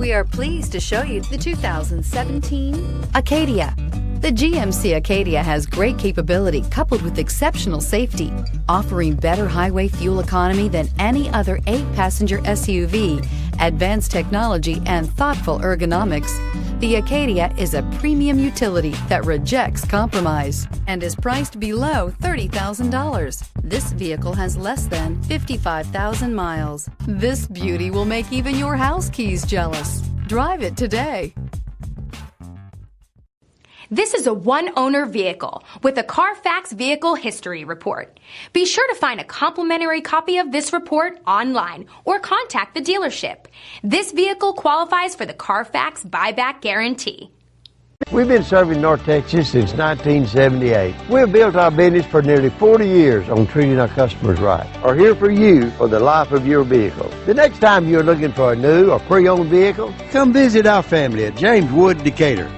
We are pleased to show you the 2017 Acadia. The GMC Acadia has great capability coupled with exceptional safety, offering better highway fuel economy than any other 8-passenger SUV, advanced technology, and thoughtful ergonomics. The Acadia is a premium utility that rejects compromise and is priced below $30,000. This vehicle has less than 55,000 miles. This beauty will make even your house keys jealous. Drive it today. This is a one-owner vehicle with a Carfax Vehicle History Report. Be sure to find a complimentary copy of this report online or contact the dealership. This vehicle qualifies for the Carfax Buyback Guarantee. We've been serving North Texas since 1978. We've built our business for nearly 40 years on treating our customers right. Are here for you for the life of your vehicle. The next time you're looking for a new or pre-owned vehicle, come visit our family at James Wood Decatur.